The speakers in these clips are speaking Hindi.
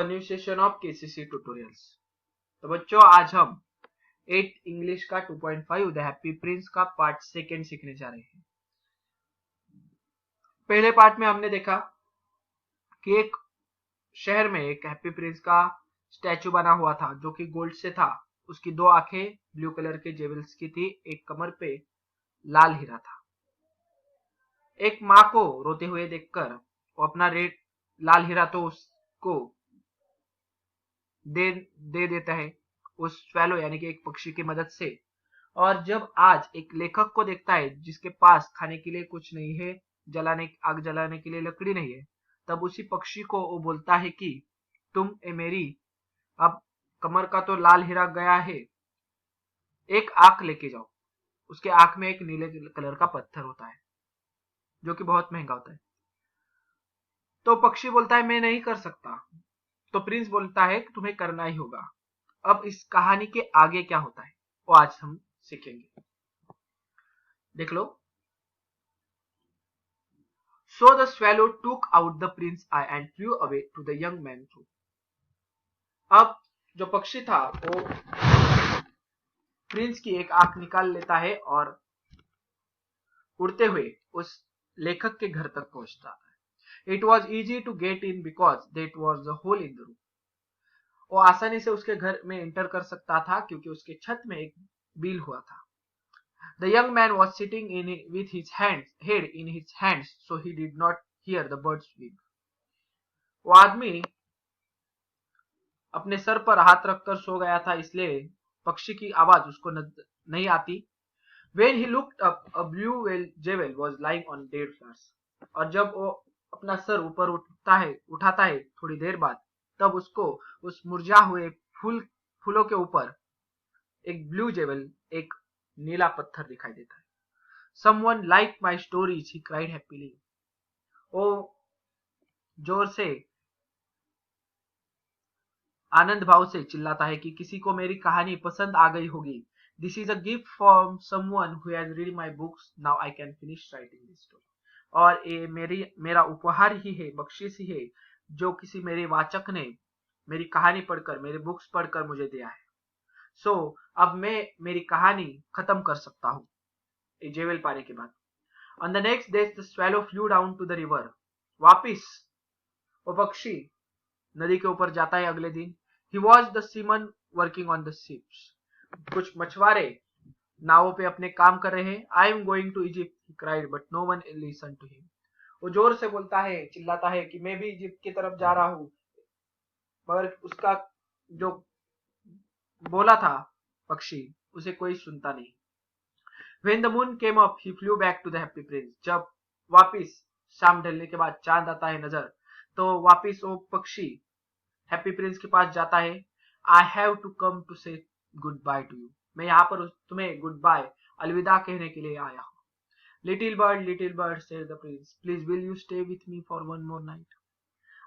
a new session of KCC tutorials। तो बच्चों आज हम 8 इंग्लिश का 2.5 द हैप्पी प्रिंस का पार्ट सेकेंड सीखने जा रहे हैं। पहले पार्ट में हमने देखा कि एक शहर में एक हैप्पी प्रिंस का स्टैचू बना हुआ था जो कि गोल्ड से था। उसकी दो आंखें ब्लू कलर के जेवल्स की थी, एक कमर पे लाल हीरा था। एक माँ को रोते हुए देखकर वो अपना रेड लाल हीरा तो उसको दे देता है उस स्वैलो यानी कि एक पक्षी की मदद से। और जब आज एक लेखक को देखता है जिसके पास खाने के लिए कुछ नहीं है, आग जलाने के लिए लकड़ी नहीं है, तब उसी पक्षी को वो बोलता है कि तुम मेरी अब कमर का तो लाल हीरा गया है, एक आंख लेके जाओ। उसके आंख में एक नीले कलर का पत्थर होता है जो कि बहुत महंगा होता है। तो पक्षी बोलता है मैं नहीं कर सकता। तो प्रिंस बोलता है कि तुम्हें करना ही होगा। अब इस कहानी के आगे क्या होता है वो आज हम सीखेंगे। देख लो। So the swallow took out the prince's eye and flew away to the young man too। अब जो पक्षी था वो प्रिंस की एक आंख निकाल लेता है और उड़ते हुए उस लेखक के घर तक पहुंचता है। It was easy to get in because that was the hole in the roof। वो आसानी से उसके घर में एंटर कर सकता था क्योंकि उसके छत में एक बिल हुआ था। The young man was sitting with his head in his hands, so he did not hear the birds wing। वो आदमी अपने सर पर हाथ रखकर सो गया था, इसलिए पक्षी की आवाज उसको नहीं आती। When he looked up, a blue jewel was lying on dead flowers। और जब वो अपना सर ऊपर उठाता है थोड़ी देर बाद, तब उसको उस मुरझा हुए फूलों के ऊपर एक ब्लू जेवल, एक नीला पत्थर दिखाई देता है। Someone liked my stories, he cried happily। वो जोर से आनंद भाव से चिल्लाता है कि किसी को मेरी कहानी पसंद आ गई होगी। This is a gift from someone who has read my books, now I can finish writing this story। और ये मेरा उपहार ही है, बख्शिश ही है जो किसी मेरे वाचक ने मेरी कहानी पढ़कर, मेरे बुक्स पढ़कर मुझे दिया है। सो अब मैं मेरी कहानी खत्म कर सकता हूँ जेवल पाने के बाद। On the next day the swallow flew down to the river। वापिस वो पक्षी नदी के ऊपर जाता है अगले दिन। He watched the seamen working on the ships। कुछ मछुआरे नावों पे अपने काम कर रहे हैं। I am going to Egypt, he cried, but no one listened to him। वो जोर से बोलता है, चिल्लाता है कि मैं भी इजिप्ट की तरफ जा रहा हूँ, मगर उसका जो बोला था पक्षी उसे कोई सुनता नहीं। When the moon came up, he flew back to the happy prince। जब वापिस शाम ढलने के बाद चांद आता है नजर, तो वापिस वो पक्षी हैप्पी प्रिंस के पास जाता है। I have to come to say goodbye to you. मैं यहाँ पर तुम्हें गुड बाय, अलविदा कहने के लिए आया हूँ। Little bird said the Prince, please will you stay with me for one more night.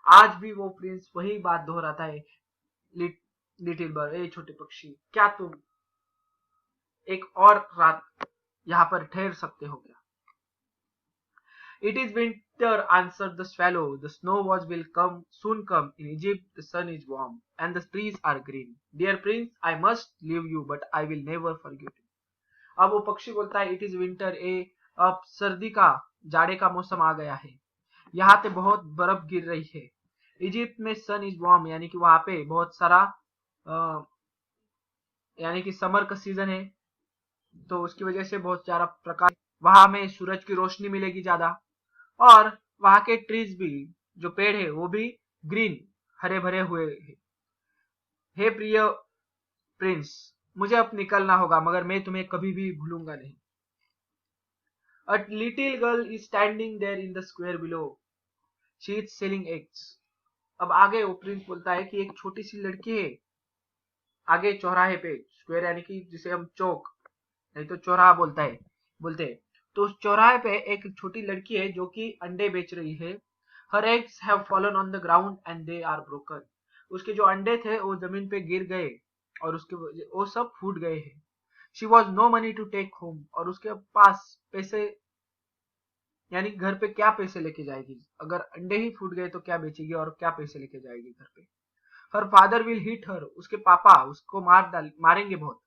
आज भी वो प्रिंस वही बात दोहराता है। लिटिल बर्ड, ए छोटे पक्षी, क्या तुम एक और रात यहाँ पर ठहर सकते हो क्या? It is winter, answered the swallow। The snow will soon come। In Egypt, the sun is warm and the trees are green। Dear prince, I must leave you, but I will never forget you। अब वो पक्षी बोलता है, It is winter, अब सर्दी का, जाड़े का मौसम आ गया है। यहाँ पे बहुत बर्फ गिर रही है। इजिप्ट में सन इज वार्म, यानी कि वहां पे बहुत सारा यानी कि समर का सीजन है, तो उसकी वजह से बहुत सारा प्रकाश, वहां में सूरज की रोशनी मिलेगी ज्यादा। और वहां के ट्रीज भी, जो पेड़ है वो भी ग्रीन, हरे भरे हुए हैं। हे प्रिय प्रिंस, मुझे अब निकलना होगा, मगर मैं तुम्हें कभी भी भूलूंगा नहीं। A little girl is standing there in the square below। She is selling eggs। अब आगे वो प्रिंस बोलता है कि एक छोटी सी लड़की है आगे चौराहे पे, स्क्वायर यानी कि जिसे हम चौक नहीं तो चौराहा बोलते हैं। तो उस चौराहे पे एक छोटी लड़की है जो कि अंडे बेच रही है। Her eggs have fallen on the ground and they are broken। उसके जो अंडे थे वो जमीन पे गिर गए और वो सब फूट गए हैं। She was no money to take home। और उसके पास पैसे, यानी घर पे क्या पैसे लेके जाएगी? अगर अंडे ही फूट गए तो क्या बेचेगी और क्या पैसे लेके जाएगी घर पे? Her father will hit her, उसके पापा उसको मारेंगे बहुत।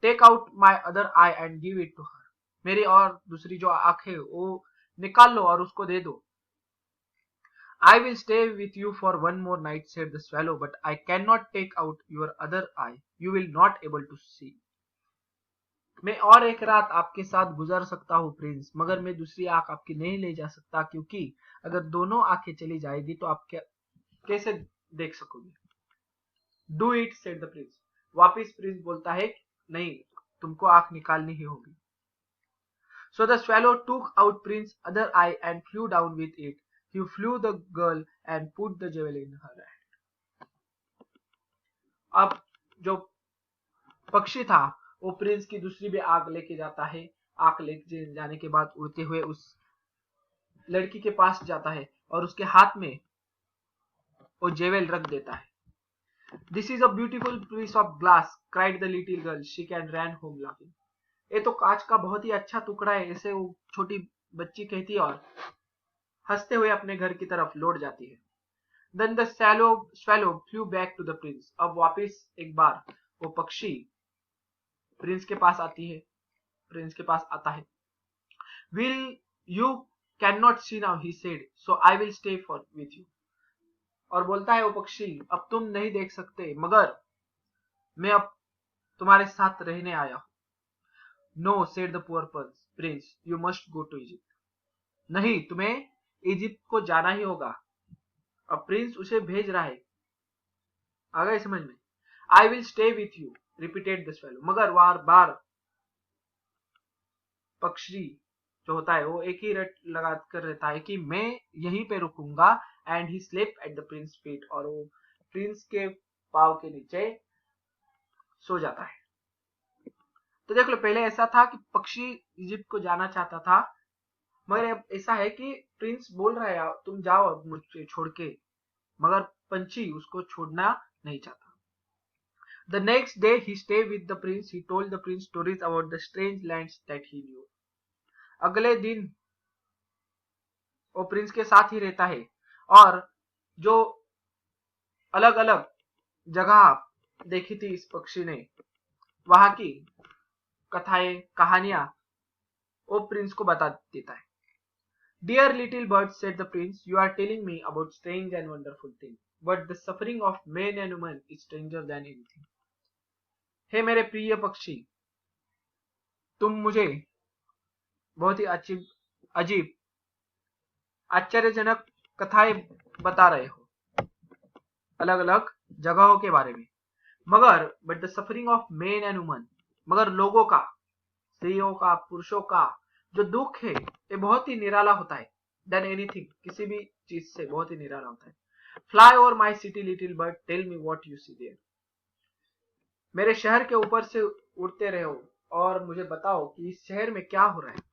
Take out my other eye and give it to her, मेरी और दूसरी जो आंख है वो निकाल लो और उसको दे दो। I will stay with you for one more night, said the swallow, but I cannot take out your other eye. You will not able to see. मैं और एक रात आपके साथ गुजार सकता हूँ प्रिंस, मगर मैं दूसरी आंख आपकी नहीं ले जा सकता, क्योंकि अगर दोनों आंखें चली जाएगी तो आप कैसे देख सकोगे। Do it, said the Prince. वापिस प्रिंस बोलता है नहीं, तुमको आंख निकालनी ही होगी। So the swallow took out prince's other eye and flew down with it. He flew the girl and put the jewel in her hand. अब जो पक्षी था वो प्रिंस की दूसरी भी आग लेके जाता है। आग लेके जाने के बाद उड़ते हुए उस लड़की के पास जाता है और उसके हाथ में वो जेवेल रख देता है। This is a beautiful piece of glass, cried the little girl. She can ran home laughing. ये तो कांच का बहुत ही अच्छा टुकड़ा है, ऐसे वो छोटी बच्ची कहती है और हंसते हुए अपने घर की तरफ लौट जाती है। Then the swallow flew back to the prince. अब वापिस एक बार वो पक्षी प्रिंस के पास आता है। Will you cannot see now, he said, so I will stay with you. और बोलता है वो पक्षी, अब तुम नहीं देख सकते, मगर मैं अब तुम्हारे साथ रहने आया हूं। No, said the poor prince, you must go to Egypt. नहीं, तुम्हें इजिप्ट को जाना ही होगा। अब प्रिंस उसे भेज रहा है। आ गए समझ में? I will stay with you, repeated the swallow. मगर बार बार पक्षी जो होता है वो एक ही रट लगा कर रहता है कि मैं यहीं पे रुकूंगा। And he sleep at the Prince feet, और वो प्रिंस के पाव के नीचे सो जाता है। तो देख लो, पहले ऐसा था कि पक्षी इजिप्ट को जाना चाहता था, मगर अब ऐसा है कि प्रिंस बोल रहा है तुम जाओ अब मुझे छोड़ के, मगर पंछी उसको छोड़ना नहीं चाहता। The next day he stayed with the prince. He told the prince stories about the strange lands that he knew. अगले दिन वो प्रिंस के साथ ही रहता है और जो अलग अलग जगह देखी थी इस पक्षी ने, वहां की कथाएं कहानियां वो प्रिंस को बता देता है। Dear little bird, said the prince, you are telling me about strange and wonderful things, but the suffering of men and women is stranger than anything. हे मेरे प्रिय पक्षी, तुम मुझे बहुत ही अजीब आश्चर्यजनक कथाएं बता रहे हो अलग अलग जगहों के बारे में, मगर but the suffering of main and woman, मगर लोगों का, स्त्रियों का, पुरुषों का जो दुख है ये बहुत ही निराला होता है। देन एनीथिंग, किसी भी चीज से बहुत ही निराला होता है। Fly over my city little bird, tell me what you see there. मेरे शहर के ऊपर से उड़ते रहो और मुझे बताओ कि इस शहर में क्या हो रहा है।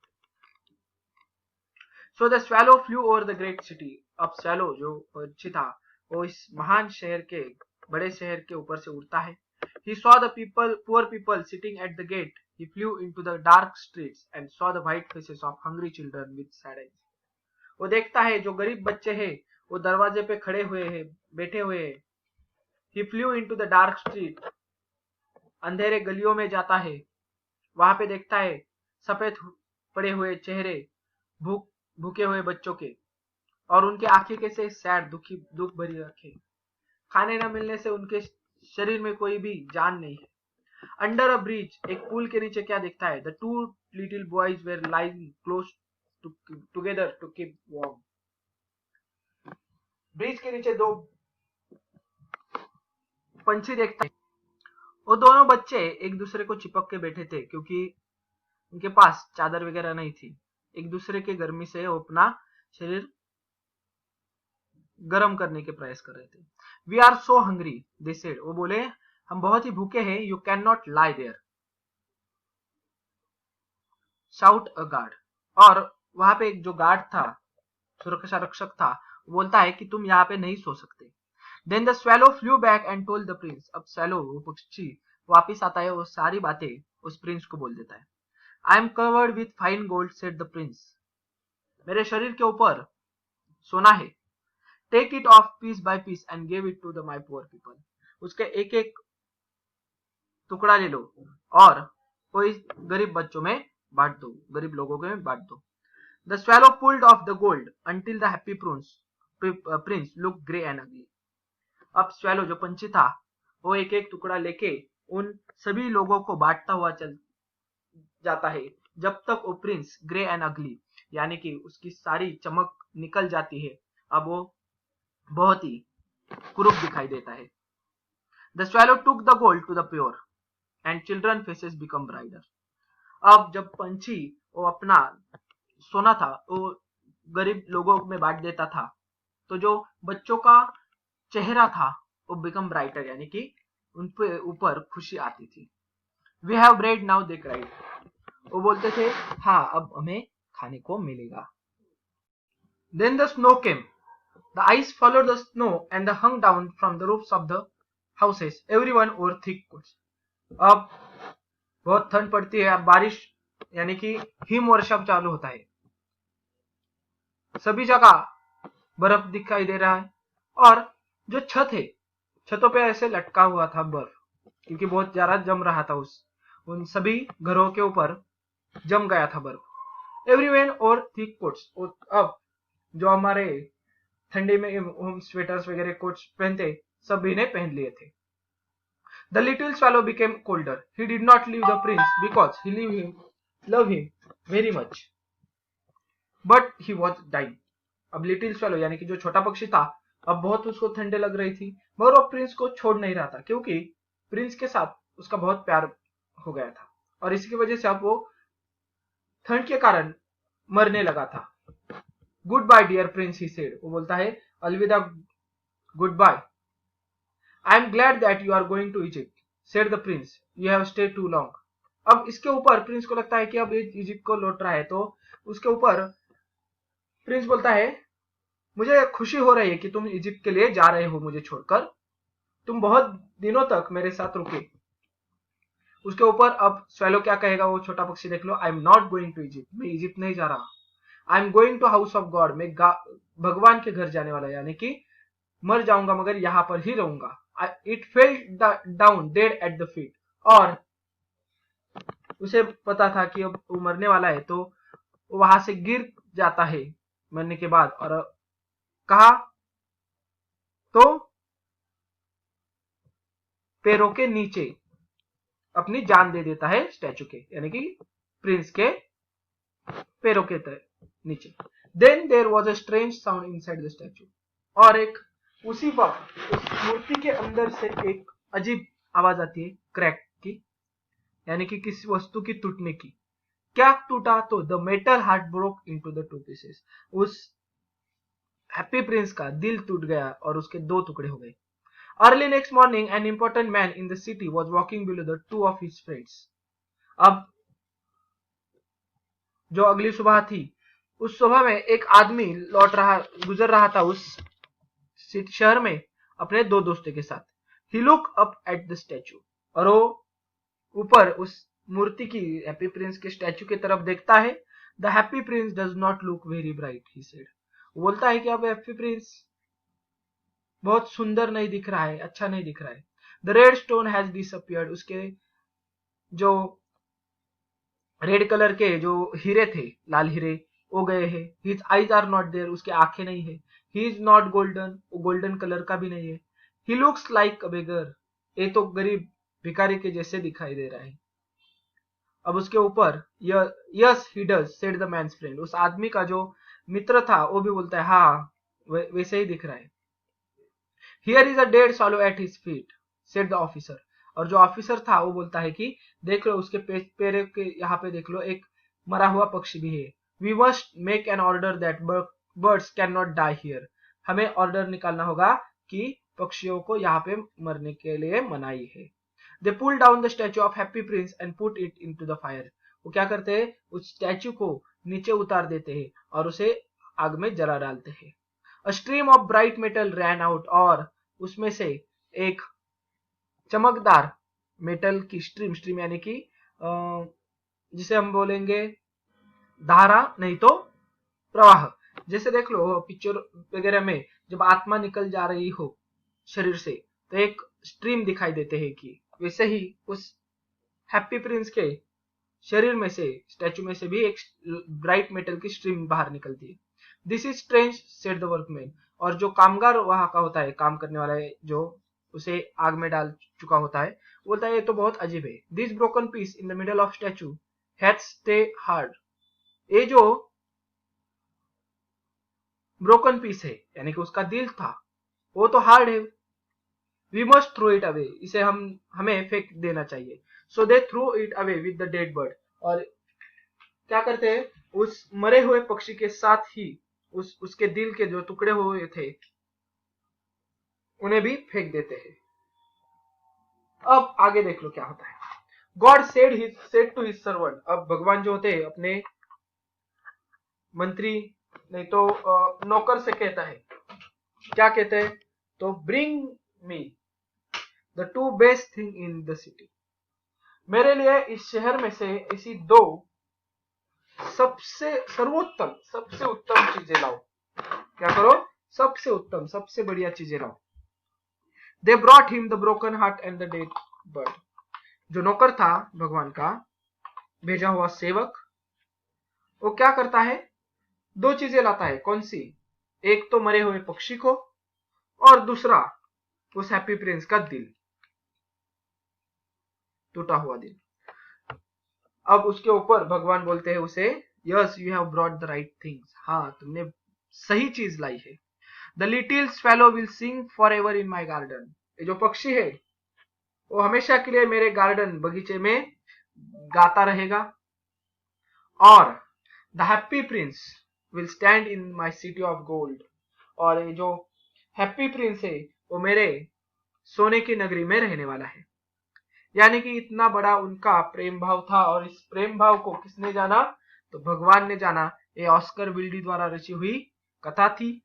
So the swallow flew over the great city. अब swallow जो पक्षी था वो इस महान शहर के, बड़े शहर के ऊपर से उड़ता है। He saw the poor people sitting at the gate. He flew into the dark streets and saw the white faces of hungry children with sad eyes. वो देखता है जो गरीब बच्चे हैं वो दरवाजे पे खड़े हुए हैं, बैठे हुए हैं। He flew into the dark street. अंधेरे गलियों में जाता है, वहां पे देखता है सफेद पड़े हुए चेहरे, भूखे हुए बच्चों के, और उनके आंखें कैसे सैड, दुख भरी आंखें। खाने न मिलने से उनके शरीर में कोई भी जान नहीं है। अंडर अ ब्रिज, एक पुल के नीचे क्या दिखता है? The two little boys were lying close together to keep warm. Bridge के नीचे दो पंछी देखता है, वो दोनों बच्चे एक दूसरे को चिपक के बैठे थे क्योंकि उनके पास चादर वगैरह नहीं थी। एक दूसरे के गर्मी से वो अपना शरीर गर्म करने के प्रयास कर रहे थे। We are so hungry, they said, वो बोले हम बहुत ही भूखे हैं। You can not lie there, shout a guard, और वहां पे एक जो गार्ड था, सुरक्षा रक्षक था, वो बोलता है कि तुम यहाँ पे नहीं सो सकते। Then the swallow flew back and told the prince. अब swallow वो पक्षी वापिस आता है, वो सारी बातें उस प्रिंस को बोल देता है। I am covered with fine gold, said the prince. मेरे शरीर के ऊपर सोना है। Take it off piece by piece and give it to my poor people. उसके एक एक टुकड़ा ले लो और वो इस गरीब बच्चों में बांट दो, गरीब लोगों में बांट दो। The swallow pulled off the gold until the happy prince looked grey and ugly. अब swallow जो पंछी था वो एक एक टुकड़ा लेके उन सभी लोगों को बांटता हुआ चल जाता है जब तक वो प्रिंस ग्रे एंड अगली यानी कि उसकी सारी चमक निकल जाती है, अब वो बहुत ही कुरूप दिखाई देता है। The swallow took the gold to the poor and children faces become brighter. अब जब पंछी वो अपना सोना था वो गरीब लोगों में बांट देता था तो जो बच्चों का चेहरा था वो बिकम ब्राइटर यानी कि उन पे ऊपर खुशी आती थी। We have bread now they cried, वो बोलते थे हाँ अब हमें खाने को मिलेगा। Then the snow came, the ice followed the snow and the hung down from the roofs of the houses, everyone wore thick coats. अब बहुत ठंड पड़ती है, अब बारिश यानी कि हिम वर्षा चालू होता है, सभी जगह बर्फ दिखाई दे रहा है और जो छत है छतों पे ऐसे लटका हुआ था बर्फ क्योंकि बहुत ज्यादा जम रहा था, उन सभी घरों के ऊपर जम गया था बर्फ। एवरीवन और थिक कोट्स, अब जो हमारे ठंडी में हम स्वेटर्स वगैरह कोट्स पहनते सभी ने पहन लिए थे। The little swallow became colder. He did not leave the prince because he loved him very much. But he was dying. अब लिटिल swallow यानी कि जो छोटा पक्षी था अब बहुत उसको ठंडे लग रही थी मगर वो प्रिंस को छोड़ नहीं रहा था क्योंकि प्रिंस के साथ उसका बहुत प्यार हो गया था और इसकी वजह से अब वो ठंड के कारण मरने लगा था। Goodbye dear prince, he said, वो बोलता है अलविदा, goodbye. I am glad that you are going to Egypt, said the prince. You have stayed too long. अब इसके ऊपर प्रिंस को लगता है कि अब इजिप्ट को लौट रहा है तो उसके ऊपर प्रिंस बोलता है मुझे खुशी हो रही है कि तुम इजिप्ट के लिए जा रहे हो मुझे छोड़कर, तुम बहुत दिनों तक मेरे साथ रुके। उसके ऊपर अब स्वैलो क्या कहेगा वो छोटा पक्षी देख लो, I am not going to Egypt, मैं इजिप्ट नहीं जा रहा। I am going to house of God, मैं भगवान के घर जाने वाला यानी कि मर जाऊंगा मगर यहां पर ही रहूंगा। It fell down dead at the feet, और उसे पता था कि अब वो मरने वाला है तो वो वहां से गिर जाता है मरने के बाद और कहा तो पैरों के नीचे अपनी जान दे देता है स्टैचू के यानी कि प्रिंस के पैरों के नीचे। Then there was a strange sound inside the statue, और एक उसी वक्त उस मूर्ति के अंदर से एक अजीब आवाज आती है क्रैक की यानी कि किसी वस्तु की टूटने की। क्या टूटा तो the metal heart broke into the two pieces, उस हैप्पी प्रिंस का दिल टूट गया और उसके दो टुकड़े हो गए। Early next morning an important man in the city was walking below the two of his friends. अब जो अगली सुबह थी उस सुबह में एक आदमी गुजर रहा था उस शहर में अपने दो दोस्तों के साथ। He look up at the statue, और वो ऊपर उस मूर्ति की हैप्पी प्रिंस के स्टैचू की तरफ देखता है। The happy Prince does not look very bright, he said, वो बोलता है कि अब हैप्पी प्रिंस बहुत सुंदर नहीं दिख रहा है, अच्छा नहीं दिख रहा है। The red stone has disappeared, उसके जो रेड कलर के जो हीरे थे लाल हीरे वो गए हैं। His eyes are not there, उसके आंखें नहीं है। ही इज नॉट गोल्डन, वो गोल्डन कलर का भी नहीं है। ही लुक्स लाइक अ बेगर, ये तो गरीब भिखारी के जैसे दिखाई दे रहा है। अब उसके ऊपर yes he does, said the man's friend, उस आदमी का जो मित्र था वो भी बोलता है हाँ वैसे ही दिख रहा है। Here is a dead swallow at his feet, said the officer, और जो ऑफिसर था वो बोलता है कि देख लो उसके पैर के यहाँ पे देख लो एक मरा हुआ पक्षी भी है। We must make an order that birds can not die here, हमें ऑर्डर निकालना होगा कि पक्षियों को यहाँ पे मरने के लिए मनाही है। They pull down the statue of Happy Prince and put it into the fire, वो क्या करते हैं उस स्टैचू को नीचे उतार देते हैं और उसे आग में जला डालते हैं। A stream of bright metal ran out, और उसमें से एक चमकदार मेटल की स्ट्रीम यानी कि जिसे हम बोलेंगे धारा नहीं तो प्रवाह। जैसे देख लो पिक्चर वगैरह में जब आत्मा निकल जा रही हो शरीर से तो एक स्ट्रीम दिखाई देते हैं कि वैसे ही उस हैप्पी प्रिंस के शरीर में से, स्टैचू में से भी एक ब्राइट मेटल की स्ट्रीम बाहर निकलती है। This is strange said the workman. और जो कामगार वहां का होता है, काम करने वाला है, जो उसे आग में डाल चुका होता है, बोलता है ये तो बहुत अजीब है। This broken piece in the middle of statue had stay hard. ये जो ब्रोकन पीस है, यानी कि उसका दिल था, वो तो हार्ड है। We must throw it away. इसे हमें फेंक देना चाहिए। So they throw it away with the dead bird. और क्या करते हैं, उस मरे हुए पक्षी के साथ ही उसके दिल के जो टुकड़े हुए थे उन्हें भी फेंक देते हैं। अब आगे देख लो क्या होता है। God said to his servant. अब भगवान जो होते हैं अपने मंत्री नहीं तो नौकर से कहता है, क्या कहते हैं, तो bring me the two best thing in the city. मेरे लिए इस शहर में से ऐसी दो सबसे सर्वोत्तम, सबसे उत्तम चीजें लाओ। क्या करो, सबसे उत्तम, सबसे बढ़िया चीजें लाओ। They brought him the broken heart and the dead bird. जो नौकर था भगवान का भेजा हुआ सेवक, वो क्या करता है, दो चीजें लाता है। कौन सी? एक तो मरे हुए पक्षी को, और दूसरा उस हैप्पी प्रिंस का दिल, टूटा हुआ दिल। अब उसके ऊपर भगवान बोलते हैं उसे, yes you have brought the right things. हाँ, तुमने सही चीज लाई है। The little swallow will sing for ever in my garden. ये जो पक्षी है वो हमेशा के लिए मेरे गार्डन, बगीचे में गाता रहेगा। और the happy Prince will stand in my city of gold. और ये जो हैप्पी प्रिंस है वो मेरे सोने की नगरी में रहने वाला है। यानी कि इतना बड़ा उनका प्रेम भाव था, और इस प्रेम भाव को किसने जाना, तो भगवान ने जाना। ये ऑस्कर विल्डी द्वारा रची हुई कथा थी,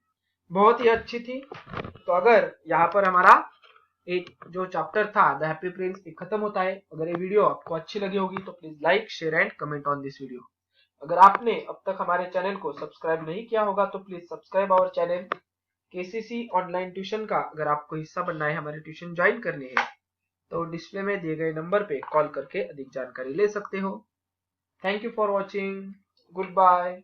बहुत ही अच्छी थी। तो अगर यहाँ पर हमारा एक जो चैप्टर था द हैप्पी प्रिंस खत्म होता है। अगर ये वीडियो आपको अच्छी लगी होगी तो please like, share and comment on this video. अगर आपने अब तक हमारे चैनल को सब्सक्राइब नहीं किया होगा तो please subscribe our channel. KCC online tuition का अगर आपको हिस्सा बनना है, हमारे ट्यूशन ज्वाइन करनी है, तो डिस्प्ले में दिए गए नंबर पे कॉल करके अधिक जानकारी ले सकते हो। Thank you for watching. Good bye.